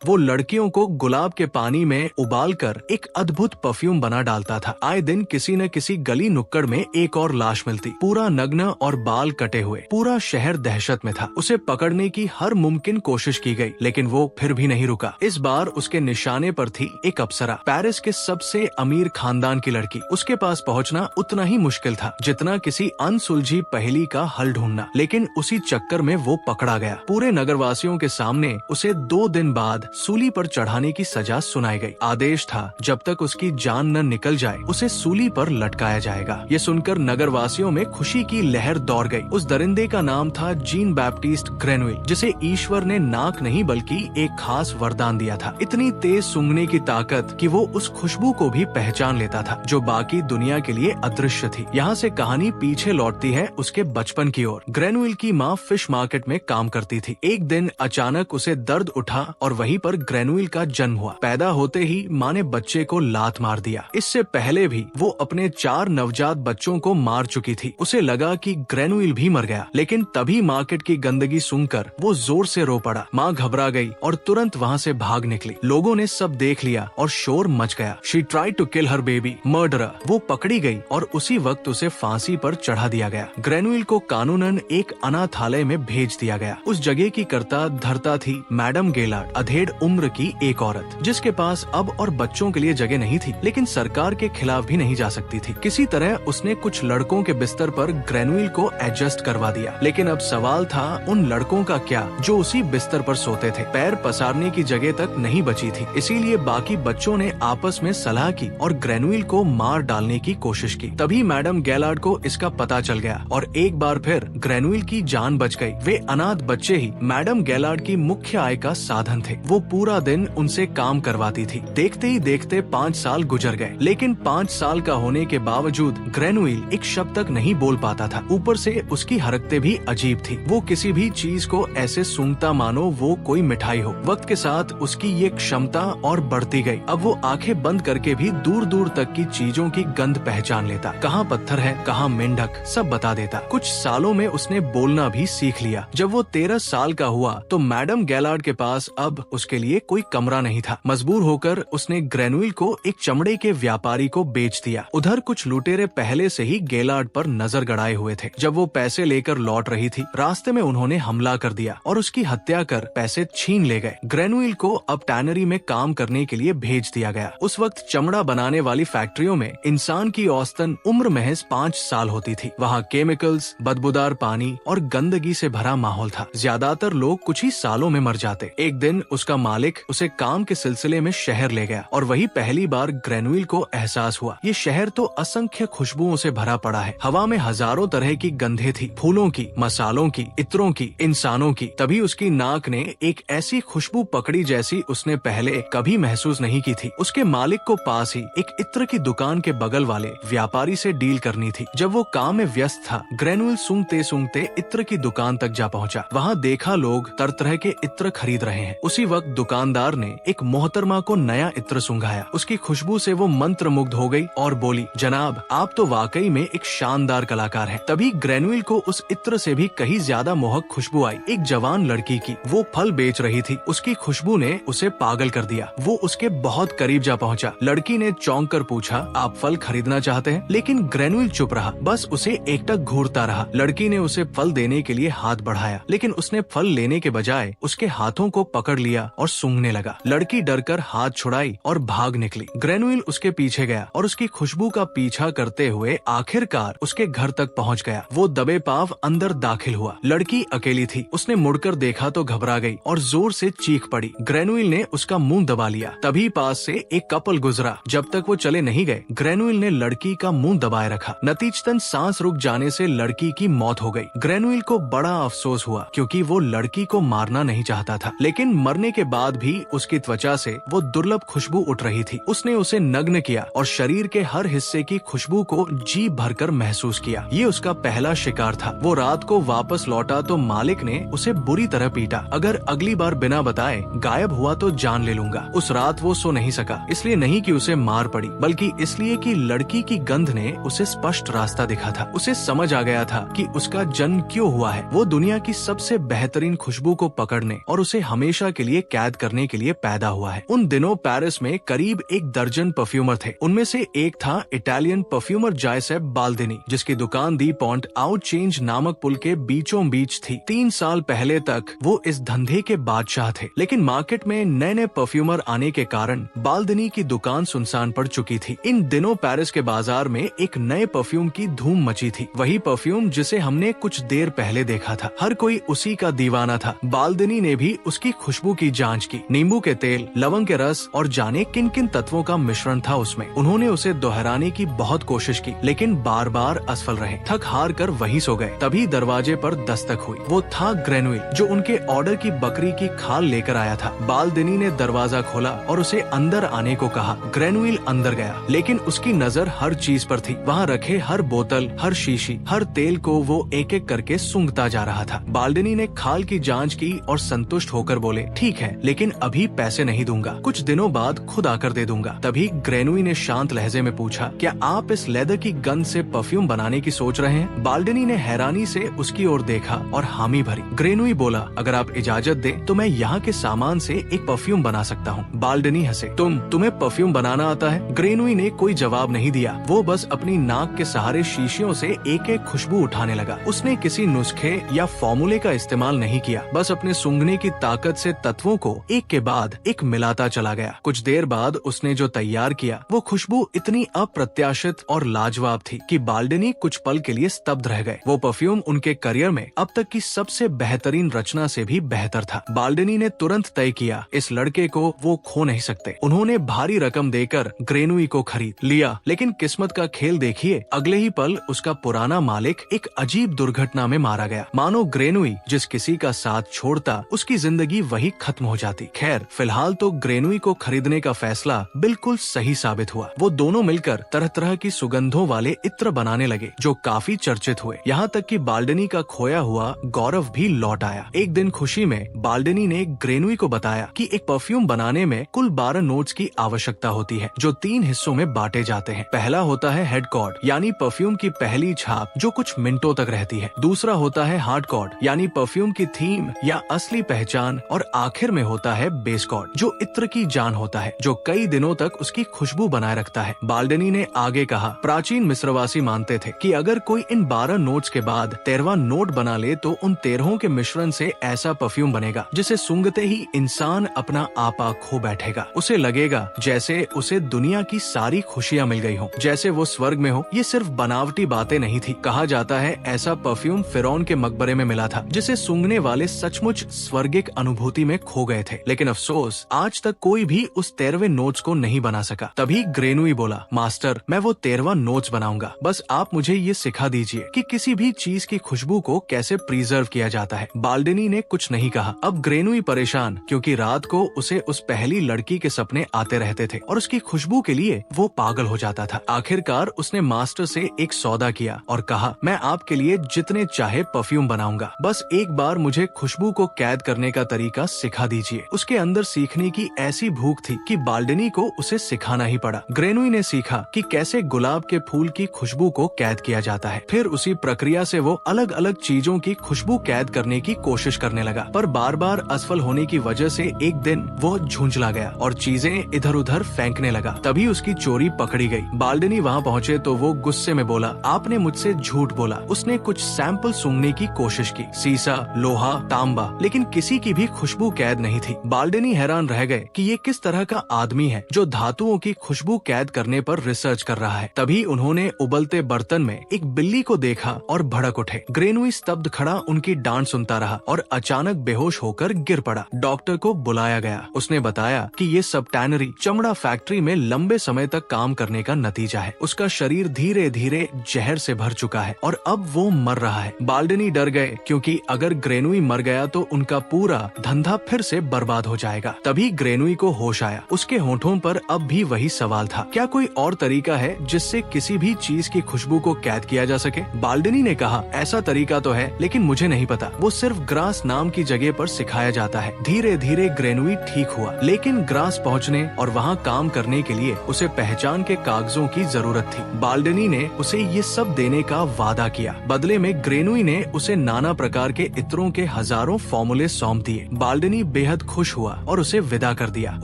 वो लड़कियों को गुलाब के पानी में उबालकर एक अद्भुत परफ्यूम बना डालता था। आए दिन किसी न किसी गली नुक्कड़ में एक और लाश मिलती, पूरा नग्न और बाल कटे हुए। पूरा शहर दहशत में था। उसे पकड़ने की हर मुमकिन कोशिश की गई, लेकिन वो फिर भी नहीं रुका। इस बार उसके निशाने पर थी एक अप्सरा, पेरिस के सबसे अमीर खानदान की लड़की। उसके पास पहुंचना उतना ही मुश्किल था जितना किसी अनसुलझी पहेली का हल ढूंढना, लेकिन उसी चक्कर में वो पकड़ा गया। पूरे नगरवासियों के सामने उसे 2 दिन बाद सूली पर चढ़ाने की सजा सुनाई गई। आदेश था जब तक उसकी जान न निकल जाए उसे सूली पर लटकाया जाएगा। ये सुनकर नगरवासियों में खुशी की लहर दौड़ गई। उस दरिंदे का नाम था जीन बैप्टिस्ट ग्रेनविल, जिसे ईश्वर ने नाक नहीं बल्कि एक खास वरदान दिया था। इतनी तेज सूंघने की ताकत कि वो उस खुशबू को भी पहचान लेता था जो बाकी दुनिया के लिए अदृश्य थी। यहाँ से कहानी पीछे लौटती है उसके बचपन की ओर। ग्रेनविल की माँ फिश मार्केट में काम करती थी। एक दिन अचानक उसे दर्द उठा और वहीं पर ग्रेनविल का जन्म हुआ। पैदा होते ही माँ ने बच्चे को लात मार दिया। इससे पहले भी वो अपने 4 नवजात बच्चों को मार चुकी थी। उसे लगा कि ग्रेनविल भी मर गया, लेकिन तभी मार्केट की गंदगी सुनकर वो जोर से रो पड़ा। माँ घबरा गई और तुरंत वहाँ से भाग निकली। लोगों ने सब देख लिया और शोर मच गया। She tried to kill her baby, murderer. वो पकड़ी गई और उसी वक्त उसे फांसी पर चढ़ा दिया गया। ग्रेनविल को कानूनन एक अनाथालय में भेज दिया गया। उस जगह की कर्ता धर्ता थी मैडम गेलार्ड, अधेड़ उम्र की एक औरत, जिसके पास अब और बच्चों के लिए जगह नहीं थी, लेकिन सरकार के खिलाफ भी नहीं जा सकती थी। किसी तरह उसने कुछ लड़कों के बिस्तर पर ग्रेनविल को एडजस्ट करवा दिया, लेकिन अब सवाल था उन लड़कों का क्या जो उसी बिस्तर पर सोते थे। पैर पसारने की जगह तक नहीं बची थी, इसीलिए बाकी बच्चों ने आपस में सलाह की और ग्रेनविल को मार डालने की कोशिश की। तभी मैडम गेलार्ड को इसका पता चल गया और एक बार फिर ग्रेनविल की जान बच गई। वे अनाथ बच्चे ही मैडम गेलार्ड की मुख्य आय का साधन थे। वो पूरा दिन उनसे काम करवाती थी। देखते ही देखते 5 साल गुजर गए, लेकिन 5 साल का होने के बावजूद ग्रेनविल एक शब्द तक नहीं बोल पाता था। ऊपर से उसकी हरकतें भी अजीब थी। वो किसी भी चीज को ऐसे सूंघता मानो वो कोई मिठाई हो। वक्त के साथ उसकी ये क्षमता और बढ़ती गई। अब वो आंखें बंद करके भी दूर दूर तक की चीजों की गंध पहचान लेता। कहाँ पत्थर है, कहाँ मेंढक, सब बता देता। कुछ सालों में उसने बोलना भी सीख लिया। जब वो 13 साल का हुआ तो मैडम गेलार्ड के पास अब उसके लिए कोई कमरा नहीं था। मजबूर होकर उसने ग्रेनविल को एक चमड़े के व्यापारी को बेच दिया। उधर कुछ लुटेरे पहले से ही गेलार्ड पर नजर गड़ाए हुए थे। जब वो पैसे लेकर लौट रही थी, रास्ते में उन्होंने हमला कर दिया और उसकी हत्या कर पैसे छीन ले गए। ग्रेनविल को अब टैनरी में काम करने के लिए भेज दिया गया। उस वक्त चमड़ा बनाने वाली फैक्ट्रियों में इंसान की औसतन उम्र महज 5 साल होती थी। वहाँ केमिकल्स, बदबूदार पानी और गंदगी से भरा माहौल था। ज्यादातर लोग कुछ ही सालों में मर जाते। एक दिन उसका मालिक उसे काम के सिलसिले में शहर ले गया और वही पहली बार ग्रेनविल को एहसास हुआ, ये शहर तो असंख्य खुशबुओं से भरा पड़ा है। हवा में हजारों तरह की गंधें थी, फूलों की, मसालों की, इत्रों की, इंसानों की। तभी उसकी नाक ने एक ऐसी खुशबू पकड़ी जैसी उसने पहले कभी महसूस नहीं की थी। उसके मालिक को पास ही एक इत्र की दुकान के बगल वाले व्यापारी से डील करनी थी। जब वो काम में व्यस्त था, ग्रेनविल सूंघते सूंघते इत्र की दुकान तक जा पहुंचा। वहाँ देखा लोग तरह तरह के इत्र खरीद रहे हैं। उसी वक्त दुकानदार ने एक मोहतरमा को नया इत्र सूंघाया। उसकी खुशबू से वो मंत्र मुग्ध हो गई और बोली, जनाब आप तो वाकई में एक शानदार कलाकार हैं। तभी ग्रेनविल को उस इत्र से भी कहीं ज्यादा मोहक खुशबू आई, एक जवान लड़की की। वो फल बेच रही थी। उसकी खुशबू ने उसे पागल कर दिया। वो उसके बहुत करीब जा पहुंचा। लड़की ने चौंक कर पूछा, आप फल खरीदना चाहते हैं? लेकिन ग्रेनविल चुप रहा, बस उसे एकटक घूरता रहा। लड़की ने उसे फल देने के लिए हाथ बढ़ाया, लेकिन उसने फल लेने के बजाय उसके हाथों को पकड़ लिया और सूंघने लगा। लड़की डरकर हाथ छुड़ाई और भाग निकली। ग्रेनविल उसके पीछे गया और उसकी खुशबू का पीछा करते हुए आखिरकार उसके घर तक पहुंच गया। वो दबे पाव अंदर दाखिल हुआ। लड़की अकेली थी। उसने मुड़कर देखा तो घबरा गई और जोर से चीख पड़ी। ग्रेनविल ने उसका मुंह दबा लिया। तभी पास से एक कपल गुजरा। जब तक वो चले नहीं गए, ग्रेनविल ने लड़की का मुंह दबाए रखा। नतीजतन सांस रुक जाने से लड़की की मौत हो गई। ग्रेनविल को बड़ा अफसोस हुआ क्योंकि वो लड़की को मारना नहीं चाहता था, लेकिन मरने के बाद भी उसकी त्वचा से वो दुर्लभ खुशबू उठ रही थी। उसने उसे नग्न किया और शरीर के हर हिस्से की खुशबू को जी भरकर महसूस किया। ये उसका पहला शिकार था। वो रात को वापस लौटा तो मालिक ने उसे बुरी तरह पीटा। अगर अगली बार बिना बताए गायब हुआ तो जान ले लूंगा। उस रात वो सो नहीं सका, इसलिए नहीं कि उसे मार पड़ी, बल्कि इसलिए कि लड़की की गंध ने उसे स्पष्ट रास्ता दिखा था। उसे समझ आ गया था कि उसका जन्म क्यों हुआ है। वो दुनिया की सबसे बेहतरीन खुशबू को पकड़ने और उसे हमेशा के लिए कैद करने के लिए पैदा हुआ है। उन दिनों पेरिस में करीब 1 दर्जन परफ्यूमर थे। उनमें से एक था इटालियन परफ्यूमर जायसेप बाल्दिनी, जिसकी दुकान दी पॉन्ट आउट चेंज नामक पुल के बीचों बीच थी। 3 साल पहले तक वो इस धंधे के बादशाह थे, लेकिन मार्केट में नए नए परफ्यूमर आने के कारण बाल्दिनी की दुकान सुनसान पड़ चुकी थी। इन दिनों पेरिस के बाजार में एक नए परफ्यूम की धूम मची थी, वही परफ्यूम जिसे हमने कुछ देर पहले देखा था। हर कोई उसी का दीवाना था। बाल्दिनी ने भी उसकी खुशबू की जांच की। नींबू के तेल, लवंग के रस और जाने किन किन तत्वों का मिश्रण था उसमें। उन्होंने उसे दोहराने की बहुत कोशिश की, लेकिन बार बार असफल रहे। थक हार कर वहीं सो गए। तभी दरवाजे पर दस्तक हुई। वो था ग्रेनुइल, जो उनके ऑर्डर की बकरी की खाल लेकर आया था। बाल्दिनी ने दरवाजा खोला और उसे अंदर आने को कहा। ग्रेनुइल अंदर गया, लेकिन उसकी नजर हर चीज पर थी। वहाँ रखे हर बोतल, हर शीशी, हर तेल को वो एक एक करके सूंघता जा रहा था। बाल्दिनी ने खाल की जांच की और संतुष्ट होकर बोले, ठीक है, लेकिन अभी पैसे नहीं दूंगा, कुछ दिनों बाद खुद आकर दे दूंगा। तभी ग्रेनुई ने शांत लहजे में पूछा, क्या आप इस लेदर की गंध से परफ्यूम बनाने की सोच रहे हैं? बाल्दिनी ने हैरानी से उसकी ओर देखा और हामी भरी। ग्रेनुई बोला, अगर आप इजाजत दें तो मैं यहाँ के सामान से एक परफ्यूम बना सकता हूँ। बाल्दिनी हंसे, तुम्हें परफ्यूम बनाना आता है? ग्रेनुई ने कोई जवाब नहीं दिया। वो बस अपनी नाक के सहारे शीशियों से एक एक खुशबू उठाने लगा। उसने किसी नुस्खे या फॉर्मूले का इस्तेमाल नहीं किया, बस अपने सूंघने की ताकत से तत्वों को एक के बाद एक मिलाता चला गया। कुछ देर बाद उसने जो तैयार किया वो खुशबू इतनी अप्रत्याशित और लाजवाब थी कि बाल्दिनी कुछ पल के लिए स्तब्ध रह गए। वो परफ्यूम उनके करियर में अब तक की सबसे बेहतरीन रचना से भी बेहतर था। बाल्दिनी ने तुरंत तय किया, इस लड़के को वो खो नहीं सकते। उन्होंने भारी रकम देकर ग्रेनुई को खरीद लिया, लेकिन किस्मत का खेल देखिए, अगले ही पल उसका पुराना मालिक एक अजीब दुर्घटना में मारा गया। मानो ग्रेनुई जिस किसी का साथ छोड़ता, उसकी जिंदगी वही खत्म हो जाती। खैर, फिलहाल तो ग्रेनुई को खरीदने का फैसला बिल्कुल सही साबित हुआ। वो दोनों मिलकर तरह तरह की सुगंधों वाले इत्र बनाने लगे, जो काफी चर्चित हुए। यहाँ तक कि बाल्दिनी का खोया हुआ गौरव भी लौट आया। एक दिन खुशी में बाल्दिनी ने ग्रेनुई को बताया कि एक परफ्यूम बनाने में कुल 12 नोट्स की आवश्यकता होती है, जो 3 हिस्सों में बांटे जाते हैं। पहला होता है हेड कॉर्ड, यानी परफ्यूम की पहली छाप जो कुछ मिनटों तक रहती है। दूसरा होता है हार्ड कॉर्ड, यानी परफ्यूम की थीम या असली पहचान। और आखिर में होता है बेस कॉर्ड, जो इत्र की जान होता है, जो कई दिनों तक उसकी खुशबू बनाए रखता है। बाल्दिनी ने आगे कहा, प्राचीन मिस्रवासी मानते थे कि अगर कोई इन 12 नोट्स के बाद 13वां नोट बना ले तो उन 13 के मिश्रण से ऐसा परफ्यूम बनेगा जिसे सूंघते ही इंसान अपना आपा खो बैठेगा। उसे लगेगा जैसे उसे दुनिया की सारी खुशियाँ मिल गई हो, जैसे वो स्वर्ग में हो। ये सिर्फ बनावटी बातें नहीं थी। कहा जाता है ऐसा परफ्यूम फिरौन के मकबरे में मिला था, जिसे सूंघने वाले सचमुच स्वर्गिक अनुभूति में खो गए थे। लेकिन अफसोस, आज तक कोई भी उस 13वें नोट्स को नहीं बना सका। तभी ग्रेनुई बोला, मास्टर, मैं वो 13वां नोट्स बनाऊंगा, बस आप मुझे ये सिखा दीजिए कि किसी भी चीज की खुशबू को कैसे प्रिजर्व किया जाता है। बाल्दिनी ने कुछ नहीं कहा। अब ग्रेनुई परेशान, क्योंकि रात को उसे उस पहली लड़की के सपने आते रहते थे और उसकी खुशबू के लिए वो पागल हो जाता था। आखिरकार उसने मास्टर से एक सौदा किया और कहा, मैं आपके लिए जितने चाहे परफ्यूम बनाऊंगा, बस एक बार मुझे खुशबू को कैद करने का तरीका सिखा दीजिए। उसके अंदर सीखने की ऐसी भूख थी कि बाल्दिनी को उसे सिखाना ही पड़ा। ग्रेनुई ने सीखा कि कैसे गुलाब के फूल की खुशबू को कैद किया जाता है। फिर उसी प्रक्रिया से वो अलग अलग चीजों की खुशबू कैद करने की कोशिश करने लगा, पर बार बार असफल होने की वजह से एक दिन वो झुंझला गया और चीजें इधर उधर फेंकने लगा। तभी उसकी चोरी पकड़ी गई। बाल्दिनी वहाँ पहुँचे तो वो गुस्से में बोला, आपने मुझसे झूठ बोला। उसने कुछ सैंपल सूंघने की कोशिश की, सीसा, लोहा, तांबा, लेकिन किसी की भी खुशबू कैद नहीं थी। बाल्दिनी हैरान रह गए कि ये किस तरह का आदमी है जो धातुओं की खुशबू कैद करने पर रिसर्च कर रहा है। तभी उन्होंने उबलते बर्तन में एक बिल्ली को देखा और भड़क उठे। ग्रेनुई स्तब्ध खड़ा उनकी डांट सुनता रहा और अचानक बेहोश होकर गिर पड़ा। डॉक्टर को बुलाया गया। उसने बताया कि ये सब टैनरी, चमड़ा फैक्ट्री में लंबे समय तक काम करने का नतीजा है। उसका शरीर धीरे धीरे जहर से भर चुका है और अब वो मर रहा है। बाल्दिनी डर गए, क्योंकि अगर ग्रेनुई मर गया तो उनका पूरा धंधा फिर से बर्बाद हो जाएगा। तभी ग्रेनुई को होश आया। उसके होठों पर अब भी वही सवाल था, क्या कोई और तरीका है जिससे किसी भी चीज की खुशबू को कैद किया जा सके? बाल्दिनी ने कहा, ऐसा तरीका तो है, लेकिन मुझे नहीं पता। वो सिर्फ ग्रास नाम की जगह पर सिखाया जाता है। धीरे धीरे ग्रेनुई ठीक हुआ, लेकिन ग्रास पहुँचने और वहाँ काम करने के लिए उसे पहचान के कागजों की जरूरत थी। बाल्दिनी ने उसे ये सब देने का वादा किया। बदले में ग्रेनुई ने उसे नाना प्रकार के इत्रों के हजारों फॉर्मूले सौंप दिए। बाल्दिनी बेहद खुश हुआ और उसे विदा कर दिया।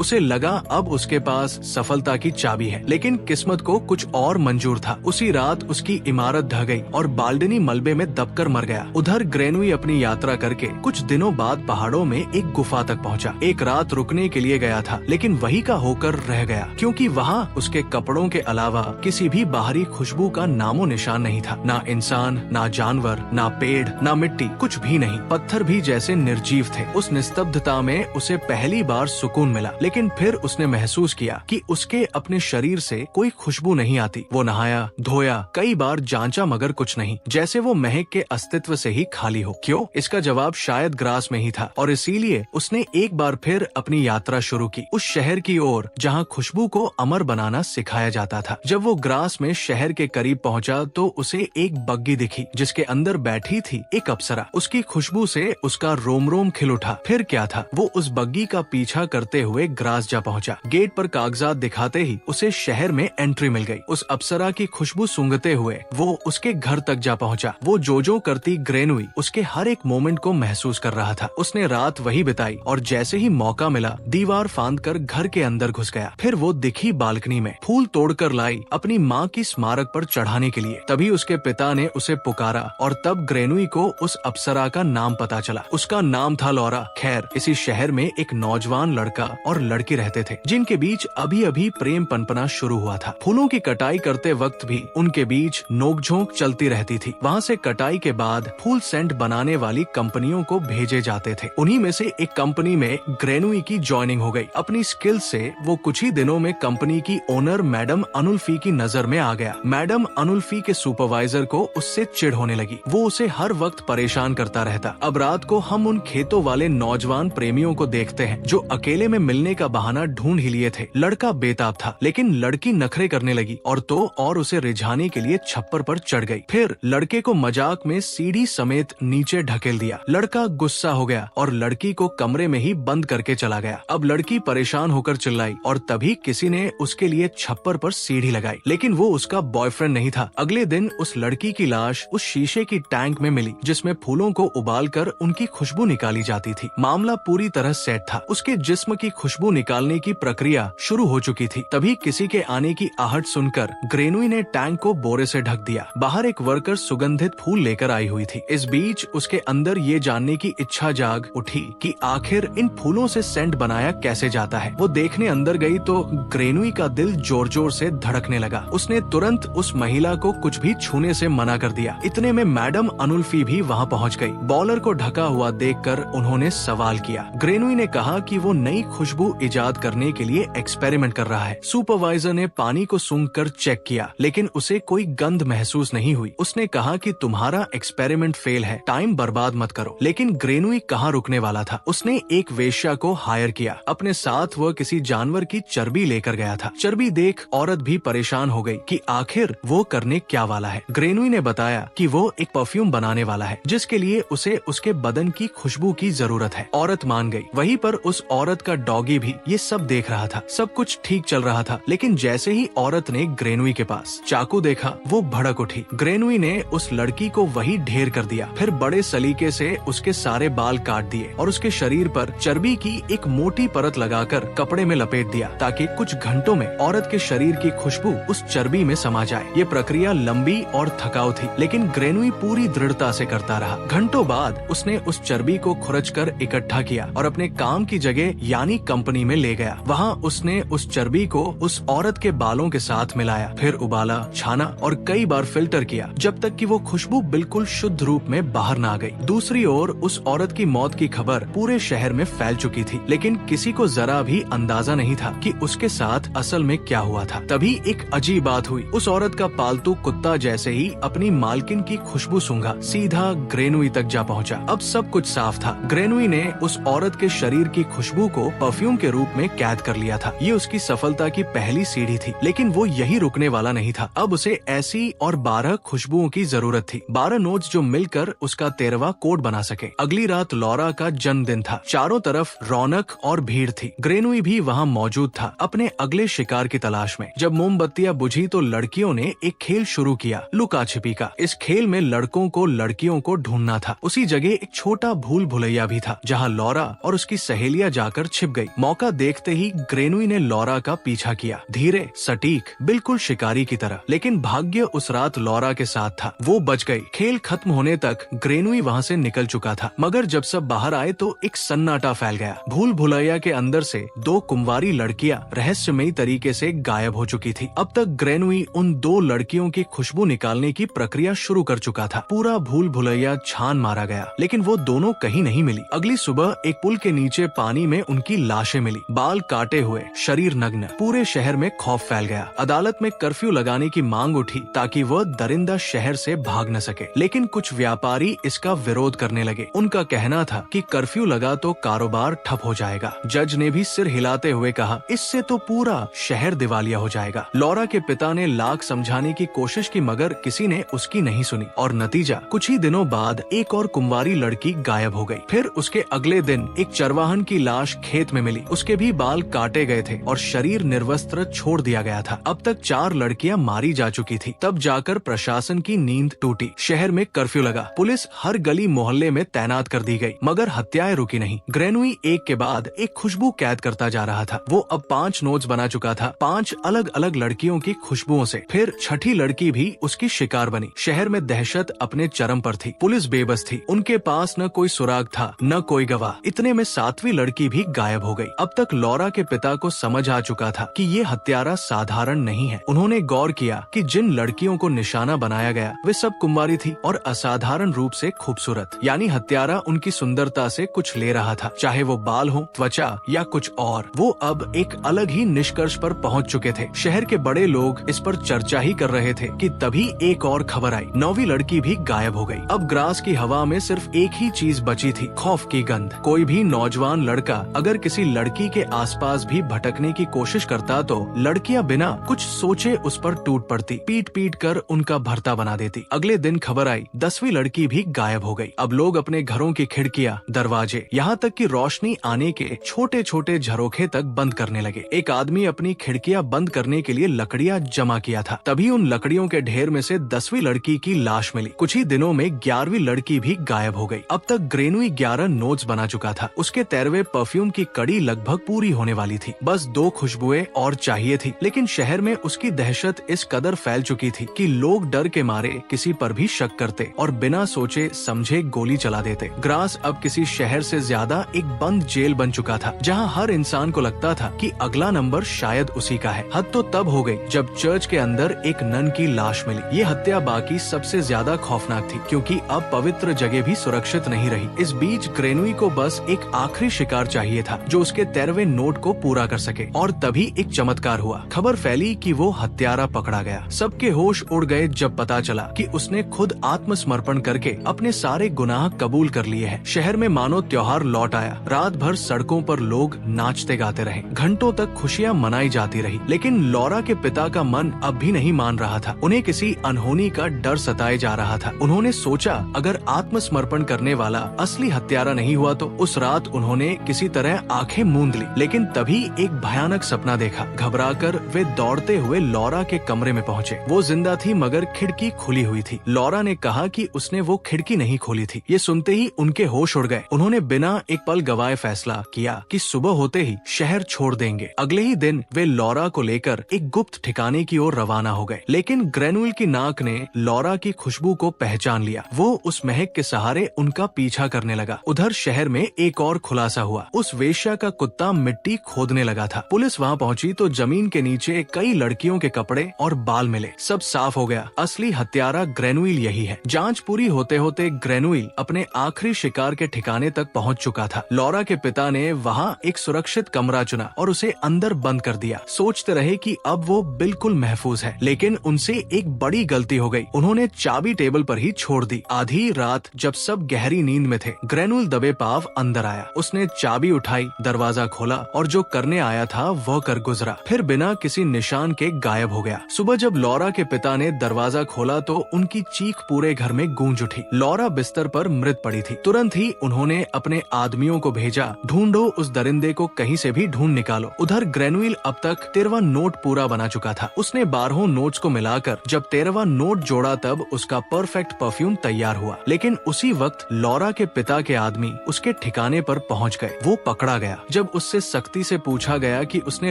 उसे लगा अब उसके पास सफलता की चाबी है, लेकिन किस्मत को कुछ और मंजूर था। उसी रात उसकी इमारत ढह गई और बाल्डनी मलबे में दबकर मर गया। उधर ग्रेनुई अपनी यात्रा करके कुछ दिनों बाद पहाड़ों में एक गुफा तक पहुंचा। एक रात रुकने के लिए गया था, लेकिन वही का होकर रह गया, क्योंकि वहाँ उसके कपड़ों के अलावा किसी भी बाहरी खुशबू का नामो निशान नहीं था। ना इंसान, ना जानवर, ना पेड़, ना मिट्टी, कुछ भी नहीं। पत्थर भी जैसे निर्जीव थे। उस निस्तब्धता में उसे पहली बार सुकून मिला, लेकिन फिर उसने महसूस किया कि उसके अपने शरीर से कोई खुशबू नहीं आती। वो नहाया, धोया, कई बार जांचा, मगर कुछ नहीं, जैसे वो महक के अस्तित्व से ही खाली हो। क्यों? इसका जवाब शायद ग्रास में ही था, और इसीलिए उसने एक बार फिर अपनी यात्रा शुरू की, उस शहर की ओर जहाँ खुशबू को अमर बनाना सिखाया जाता था। जब वो ग्रास में शहर के करीब पहुँचा तो उसे एक बग्गी दिखी, जिसके अंदर बैठी थी एक अप्सरा। उसकी खुशबू से उसका रोम रोम खिल उठा। फिर क्या था, वो उस बग्गी का पीछा करते हुए ग्रास जा पहुँचा। गेट पर कागजात दिखाते ही उसे शहर में एंट्री मिल गई। उस अप्सरा की खुशबू सूंघते हुए वो उसके घर तक जा पहुँचा। वो जो करती ग्रेनुई उसके हर एक मोमेंट को महसूस कर रहा था। उसने रात वही बिताई और जैसे ही मौका मिला दीवार फांद कर घर के अंदर घुस गया। फिर वो दिखी बालकनी में फूल तोड़कर लाई अपनी माँ की स्मारक पर चढ़ाने के लिए। तभी उसके पिता ने उसे पुकारा और तब ग्रेनुई को उस अप्सरा का नाम पता चला। उसका नाम था लौरा। खैर, इसी शहर में एक नौजवान लड़का और लड़की रहते थे, जिनके बीच अभी अभी प्रेम पनपना शुरू हुआ था। फूलों की कटाई करते वक्त भी उनके बीच नोकझोंक चलती रहती थी। वहाँ से कटाई के बाद फूल सेंट बनाने वाली कंपनियों को भेजे जाते थे। उन्हीं में से एक कंपनी में ग्रेनुई की ज्वाइनिंग हो गई। अपनी स्किल से वो कुछ ही दिनों में कंपनी की ओनर मैडम अनुल्फी की नजर में आ गया। मैडम अनुल्फी के सुपरवाइजर को उससे चिढ़ होने लगी। वो उसे हर वक्त परेशान करता रहता। अब रात को हम उन खेतों वाले नौजवान प्रेमियों को देखते हैं जो अकेले में मिलने का बहाना ढूंढ ही लिए थे। लड़का बेताब था, लेकिन लड़की नखरे करने लगी और उसे रिझाने के लिए छप्पर पर चढ़ गई। फिर लड़के को मजाक में सीढ़ी समेत नीचे ढकेल दिया। लड़का गुस्सा हो गया और लड़की को कमरे में ही बंद करके चला गया। अब लड़की परेशान होकर चिल्लाई और तभी किसी ने उसके लिए छप्पर पर सीढ़ी लगाई, लेकिन वो उसका बॉयफ्रेंड नहीं था। अगले दिन उस लड़की की लाश उस शीशे की टैंक में मिली, जिसमें फूलों को उबालकर उनकी खुशबू निकाली जाती थी। मामला पूरी तरह सेट था। उसके जिस्म की खुशबू निकालने की प्रक्रिया शुरू हो चुकी थी। तभी किसी के आने की आहट सुनकर ग्रेनुई ने टैंक को बोरे से ढक दिया। बाहर एक वर्कर सुगंधित फूल लेकर आई हुई थी। इस बीच उसके अंदर ये जानने की इच्छा जाग उठी कि आखिर इन फूलों से सेंट बनाया कैसे जाता है। वो देखने अंदर गई तो ग्रेनुई का दिल जोर जोर से धड़कने लगा। उसने तुरंत उस महिला को कुछ भी छूने से मना कर दिया। इतने में मैडम अनुल्फी भी वहाँ पहुँच गई। बॉलर को ढका हुआ देखकर उन्होंने सवाल किया। ग्रेनुई ने कहा कि वो नई खुशबू इजाद करने के लिए एक्सपेरिमेंट कर रहा है। सुपरवाइजर ने पानी को सूंघकर चेक किया, लेकिन उसे कोई गंध महसूस नहीं हुई। उसने कहा कि तुम्हारा एक्सपेरिमेंट फेल है, टाइम बर्बाद मत करो। लेकिन ग्रेनुई कहाँ रुकने वाला था। उसने एक वेश्या को हायर किया। अपने साथ वह किसी जानवर की चर्बी लेकर गया था। चर्बी देख औरत भी परेशान हो गई कि आखिर वो करने क्या वाला है। ग्रेनुई ने बताया कि वो एक परफ्यूम बनाने वाला है, जिसके लिए उसे उसके बदन की खुशबू की जरूरत है। औरत मान गई। वहीं पर उस औरत का डॉगी भी ये सब देख रहा था। सब कुछ ठीक चल रहा था, लेकिन जैसे ही औरत ने ग्रेनुई के पास चाकू देखा, वो भड़क उठी। ग्रेनुई ने उस लड़की को वही ढेर कर दिया। फिर बड़े सलीके से उसके सारे बाल काट दिए और उसके शरीर पर चर्बी की एक मोटी परत लगाकर कपड़े में लपेट दिया, ताकि कुछ घंटों में औरत के शरीर की खुशबू उस चर्बी में समा जाए। ये प्रक्रिया लंबी और थकाऊ थी, लेकिन ग्रेनुई पूरी दृढ़ता से करता रहा। घंटों बाद उसने उस चर्बी को खुरच कर इकट्ठा किया और अपने काम की जगह यानी कंपनी में ले गया। वहाँ उसने उस चर्बी को उस औरत के बालों के साथ मिलाया, फिर उबाला, छाना और कई बार फिल्टर किया, जब तक कि वो खुशबू बिल्कुल शुद्ध रूप में बाहर ना आ गई। दूसरी ओर उस औरत की मौत की खबर पूरे शहर में फैल चुकी थी, लेकिन किसी को जरा भी अंदाजा नहीं था कि उसके साथ असल में क्या हुआ था। तभी एक अजीब बात हुई। उस औरत का पालतू कुत्ता जैसे ही अपनी मालकिन की खुशबू सूंघा, सीधा ग्रेनुई तक जा पहुंचा। अब सब कुछ साफ था। ग्रेनुई ने उस औरत के शरीर की खुशबू को परफ्यूम के रूप में कैद कर लिया था। ये उसकी सफलता की पहली सीढ़ी थी, लेकिन वो यही रुकने वाला नहीं था। अब उसे ऐसी और 12 खुशबुओं की जरूरत थी, 12 नोट्स जो मिलकर उसका 13वां कोड बना सके। अगली रात लौरा का जन्मदिन था। चारों तरफ रौनक और भीड़ थी। ग्रेनुई भी वहाँ मौजूद था, अपने अगले शिकार की तलाश में। जब मोमबत्तियां बुझी तो लड़कियों ने एक खेल शुरू किया, लुका छिपी का। इस खेल में लड़कों को लड़कियों को ढूंढना था। उसी जगह एक छोटा भूल भुलैया भी था, जहाँ लौरा और उसकी सहेलियां जाकर छिप गई। मौका देखते ही ग्रेनुई ने लॉरा का पीछा किया, धीरे, सटीक, बिल्कुल शिकारी की तरह। लेकिन भाग्य उस रात लॉरा के साथ था, वो बच गई। खेल खत्म होने तक ग्रेनुई वहाँ से निकल चुका था, मगर जब सब बाहर आए तो एक सन्नाटा फैल गया। भूल भुलैया के अंदर से 2 कुंवारी लड़कियां रहस्यमयी तरीके से गायब हो चुकी थी। अब तक ग्रेनुई उन 2 लड़कियों की खुशबू निकालने की प्रक्रिया शुरू कर चुका था। पूरा भूल भुलैया छान मारा गया, लेकिन वो दोनों कहीं नहीं मिली। अगली सुबह एक पुल के नीचे पानी में उनकी लाशें मिली, बाल काटे हुए, शरीर नग्न। पूरे शहर में खौफ फैल गया। अदालत में कर्फ्यू लगाने की मांग उठी ताकि वह दरिंदा शहर से भाग न सके, लेकिन कुछ व्यापारी इसका विरोध करने लगे। उनका कहना था कि कर्फ्यू लगा तो कारोबार ठप हो जाएगा। जज ने भी सिर हिलाते हुए कहा, इससे तो पूरा शहर दिवालिया हो जाएगा। लॉरा के पिता ने लाख समझाने की कोशिश की, मगर किसी ने उसकी नहीं सुनी, और नतीजा कुछ ही दिनों बाद एक और कुंवारी लड़की गायब हो गई। फिर उसके अगले दिन एक चरवाहन की लाश खेत में मिली। उसके भी बाल काटे गए थे और शरीर निर्वस्त्र छोड़ दिया गया था। अब तक 4 लड़कियां मारी जा चुकी थी। तब जाकर प्रशासन की नींद टूटी। शहर में कर्फ्यू लगा। पुलिस हर गली मोहल्ले में तैनात कर दी गई, मगर हत्याएं रुकी नहीं। ग्रेनुई एक के बाद एक खुशबू कैद करता जा रहा था। वो अब 5 नोट्स बना चुका था, 5 अलग अलग लड़कियों की खुशबुओं से। फिर छठी लड़की भी उसकी शिकार बनी। शहर में दहशत अपने चरम पर थी। पुलिस बेबस थी, उनके पास न कोई सुराग था, न कोई गवाह। इतने में 7वीं लड़की भी गायब हो गई। अब तक लॉरा के पिता को समझ आ चुका था कि ये हत्यारा साधारण नहीं है। उन्होंने गौर किया कि जिन लड़कियों को निशाना बनाया गया वे सब कुंवारी थी और असाधारण रूप से खूबसूरत। यानी हत्यारा उनकी सुंदरता से कुछ ले रहा था, चाहे वो बाल हो, त्वचा या कुछ और। वो अब एक अलग ही निष्कर्ष पर पहुंच चुके थे। शहर के बड़े लोग इस पर चर्चा ही कर रहे थे कि तभी एक और खबर आई, 9वीं लड़की भी गायब हो गई। अब ग्रास की हवा में सिर्फ एक ही चीज बची थी, खौफ की गंध। कोई भी नौजवान लड़का अगर किसी लड़की के आसपास भी भटकने की कोशिश करता तो लड़कियां बिना कुछ सोचे उस पर टूट पड़ती, पीट पीट कर उनका भरता बना देती। अगले दिन खबर आई, 10वीं लड़की भी गायब हो गई। अब लोग अपने घरों की खिड़कियां, दरवाजे, यहाँ तक कि रोशनी आने के छोटे छोटे झरोखे तक बंद करने लगे। एक आदमी अपनी खिड़कियां बंद करने के लिए लकड़ियां जमा किया था। तभी उन लकड़ियों के ढेर में से 10वीं लड़की की लाश मिली। कुछ ही दिनों में 11वीं लड़की भी गायब हो गई। अब तक ग्रेनुई 11 नोट्स बना चुका था। उसके 13वें परफ्यूम की कड़ी लगभग पूरी होने वाली थी। बस 2 खुशबुएं और चाहिए थी। लेकिन शहर में उसकी दहशत इस कदर फैल चुकी थी कि लोग डर के मारे किसी पर भी शक करते और बिना सोचे समझे गोली चला देते। ग्रास अब किसी शहर से ज्यादा एक बंद जेल बन चुका था, जहां हर इंसान को लगता था कि अगला नंबर शायद उसी का है। हद तो तब हो गई जब चर्च के अंदर एक नन की लाश मिली। ये हत्या बाकी सबसे ज्यादा खौफनाक थी, क्योंकि अब पवित्र जगह भी सुरक्षित नहीं रही। इस बीच ग्रेनुई को बस एक आखिरी शिकार चाहिए था जो उसके 13वें नोट को पूरा कर सके। और तभी एक चमत्कार हुआ। खबर फैली कि वो हत्यारा पकड़ा गया। सबके होश उड़ गए जब पता चला कि उसने खुद आत्मसमर्पण करके अपने सारे गुनाह कबूल कर लिए हैं। शहर में मानो त्योहार लौट आया। रात भर सड़कों पर लोग नाचते गाते रहे, घंटों तक खुशियां मनाई जाती रही। लेकिन लॉरा के पिता का मन अब भी नहीं मान रहा था। उन्हें किसी अनहोनी का डर सताए जा रहा था। उन्होंने सोचा अगर आत्मसमर्पण करने वाला असली हत्यारा नहीं हुआ तो। उस रात उन्होंने किसी तरह आंखें मूंद ली। लेकिन तभी एक भयानक सपना देखा। घबराकर वे दौड़ते हुए लॉरा के कमरे में पहुंचे। वो जिंदा थी मगर खिड़की खुली हुई थी। लॉरा ने कहा कि उसने वो खिड़की नहीं खोली थी। ये सुनते ही उनके होश उड़ गए। उन्होंने बिना एक पल गवाए फैसला किया कि सुबह होते ही शहर छोड़ देंगे। अगले ही दिन वे लॉरा को लेकर एक गुप्त ठिकाने की ओर रवाना हो गए। लेकिन ग्रेनुई की नाक ने लॉरा की खुशबू को पहचान लिया। वो उस महक के सहारे उनका पीछा करने लगा। उधर शहर में एक और खुलासा हुआ। उस वेश्या का कुत्ता मिट्टी खोदने लगा था। पुलिस वहाँ पहुंची तो जमीन के नीचे कई लड़कियों के कपड़े और बाल मिले। सब साफ हो गया, असली हत्यारा ग्रेनुई यही है। जांच पूरी होते होते ग्रेनुई अपने आखिरी शिकार के ठिकाने तक पहुंच चुका था। लॉरा के पिता ने वहाँ एक सुरक्षित कमरा चुना और उसे अंदर बंद कर दिया। सोचते रहे कि अब वो बिल्कुल महफूज है। लेकिन उनसे एक बड़ी गलती हो गई। उन्होंने चाबी टेबल पर ही छोड़ दी। आधी रात जब सब गहरी नींद में थे, ग्रेनुई दबे पाव अंदर आया। उसने चाबी उठाई, दरवाजा खोला और जो करने आया था वह कर गुजरा। फिर बिना किसी निशान के गायब हो गया। सुबह जब लॉरा के पिता ने दरवाजा खोला तो उनकी चीख पूरे घर में गूंज उठी। लॉरा बिस्तर पर मृत पड़ी थी। तुरंत ही उन्होंने अपने आदमियों को भेजा, ढूंढो उस दरिंदे को, कहीं से भी ढूंढ निकालो। उधर ग्रेनुई अब तक 13वां नोट पूरा बना चुका था। उसने 12 नोट्स को मिलाकर जब 13वां नोट जोड़ा तब उसका परफेक्ट परफ्यूम तैयार हुआ। लेकिन उसी वक्त लॉरा के पिता के आदमी उसके ठिकाने पर पहुंच गए। वो पकड़ा गया। जब उससे सख्ती से पूछा गया कि उसने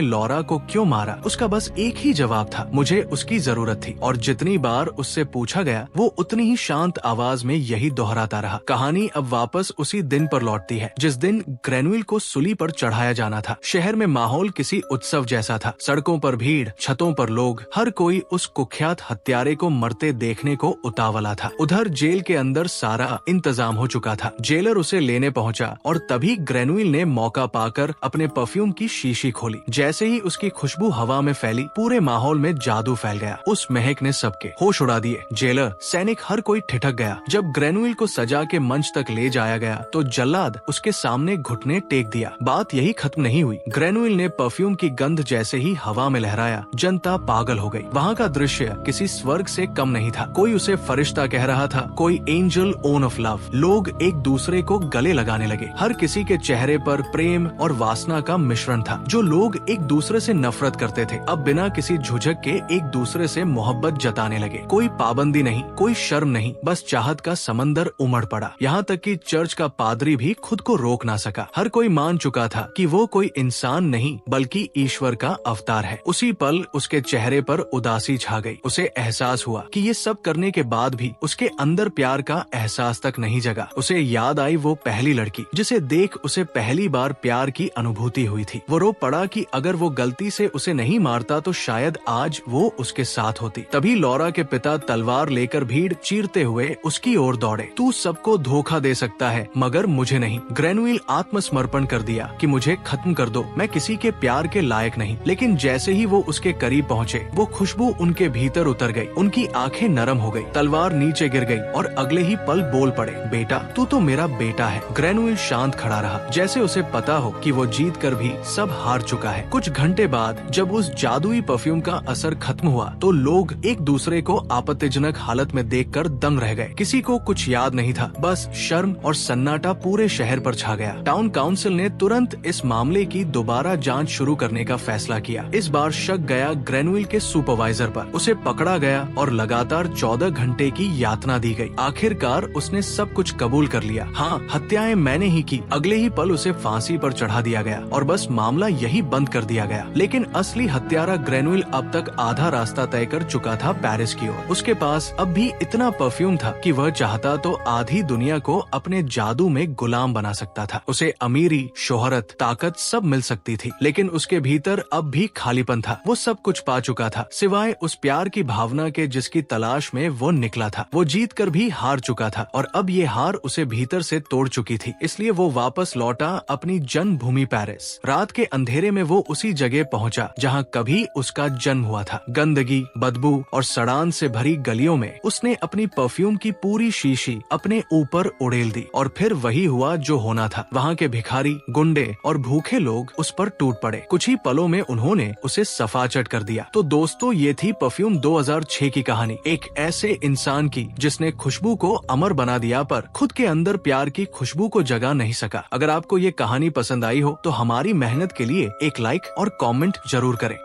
लॉरा को क्यों मारा, उसका बस एक ही जवाब था, मुझे उसकी जरूरत थी। और जितनी बार उससे पूछा गया वो उतनी ही शांत आवाज में यही दोहराता रहा। कहानी अब वापस उसी दिन पर लौटती है जिस दिन ग्रेनुइल को सूली पर चढ़ाया जाना था। शहर में माहौल किसी उत्सव जैसा था। सड़कों पर भीड़, छतों पर लोग, हर कोई उस कुख्यात हत्यारे को मरते देखने को उतावला था। उधर जेल के अंदर सारा इंतजाम हो चुका था। जेलर उसे लेने पहुंचा और तभी ग्रेनुइल ने मौका पाकर अपने परफ्यूम की शीशी खोली। जैसे ही उसकी खुशबू हवा में फैली, पूरे माहौल में जादू फैल गया। उस महक ने सबके होश उड़ा दिए। जेलर, सैनिक, हर कोई ठिठक गया। जब ग्रेनुइल को सजा के मंच तक ले जाया गया तो जल्लाद उसके सामने घुटने टेक दिया। बात यही खत्म नहीं हुई। ग्रेनुइल ने परफ्यूम की गंध जैसे ही हवा में लहराया, जनता पागल हो गई। वहाँ का दृश्य किसी स्वर्ग से कम नहीं था। कोई उसे फरिश्ता कह रहा था, कोई एंजल ओन ऑफ लव। लोग एक दूसरे को गले लगाने लगे। हर किसी के चेहरे पर प्रेम और वासना का मिश्रण था। जो लोग एक दूसरे से नफरत करते थे अब बिना किसी झुझक के एक दूसरे से मोहब्बत जताने लगे। कोई पाबंदी नहीं, कोई शर्म नहीं, बस चाहत का समंदर उमड़ पड़ा। यहाँ तक कि चर्च का पादरी भी खुद को रोक ना सका। हर कोई मान चुका था कि वो कोई इंसान नहीं बल्कि ईश्वर का अवतार है। उसी पल उसके चेहरे पर उदासी छा गई। उसे एहसास हुआ कि ये सब करने के बाद भी उसके अंदर प्यार का एहसास तक नहीं जगा। उसे याद आई वो पहली लड़की जिसे देख उसे पहली बार प्यार की अनुभूति हुई थी। वो रो पड़ा कि अगर वो गलती से उसे नहीं मारता तो शायद आज वो उसके साथ होती। तभी लॉरा के पिता तलवार लेकर भीड़ चीरते हुए उसकी ओर दौड़े। तू सबको धोखा दे सकता है मगर मुझे नहीं। ग्रेनुइल आत्मसमर्पण कर दिया कि मुझे खत्म कर दो, मैं किसी के प्यार के लायक नहीं। लेकिन जैसे ही वो उसके करीब पहुँचे वो खुशबू उनके भीतर उतर गई। उनकी आंखें नरम हो गई। तलवार नीचे गिर गई और अगले ही पल बोल पड़े, बेटा तू तो मेरा बेटा है। ग्रेनुइल शांत खड़ा रहा, जैसे उसे पता हो कि वो जीत कर भी सब हार चुका है। कुछ घंटे बाद जब उस जादुई परफ्यूम का असर खत्म हुआ तो लोग एक दूसरे को आपत्तिजनक हालत में देखकर दंग रह गए। किसी को कुछ याद नहीं था, बस शर्म और सन्नाटा पूरे शहर पर छा गया। टाउन काउंसिल ने तुरंत इस मामले की दोबारा जांच शुरू करने का फैसला किया। इस बार शक गया ग्रेनुइल के सुपरवाइजर पर। उसे पकड़ा गया और लगातार 14 घंटे की यातना दी गई। आखिरकार उसने सब कुछ कबूल कर लिया। हाँ, हत्याएं मैंने ही की। अगले ही पल उसे फांसी पर चढ़ा दिया गया और बस मामला यही बंद कर दिया गया। लेकिन असली हत्यारा ग्रेनुइल अब तक आधा रास्ता तय कर चुका था पेरिस की ओर। उसके पास अब भी इतना परफ्यूम था कि वह चाहता तो आधी दुनिया को अपने जादू में गुलाम बना सकता था। उसे अमीरी, शोहरत, ताकत सब मिल सकती थी, लेकिन उसके भीतर अब भी खालीपन था। वो सब कुछ पा चुका था सिवाय उस प्यार की भावना के जिसकी तलाश में वो निकला था। वो जीत कर भी हार चुका था और अब ये हार उसे भीतर से तोड़ चुकी थी। इसलिए वो वापस लौटा अपनी जन्मभूमि पेरिस। रात के अंधेरे में वो उसी जगह पहुंचा जहां कभी उसका जन्म हुआ था। गंदगी, बदबू और सड़ान से भरी गलियों में उसने अपनी परफ्यूम की पूरी शीशी अपने ऊपर उड़ेल दी और फिर वही हुआ जो होना था। वहाँ के भिखारी, गुंडे और भूखे लोग उस पर टूट पड़े। कुछ ही पलों में उन्होंने उसे सफाचट कर दिया। तो दोस्तों, ये थी परफ्यूम 2006 की कहानी, एक ऐसे इंसान की जिसने खुशबू को अमर बना दिया पर खुद के अंदर प्यार की खुशबू को जगा नहीं सका। अगर आपको ये कहानी पसंद आई हो तो हमारी मेहनत के लिए एक लाइक और कमेंट जरूर करें।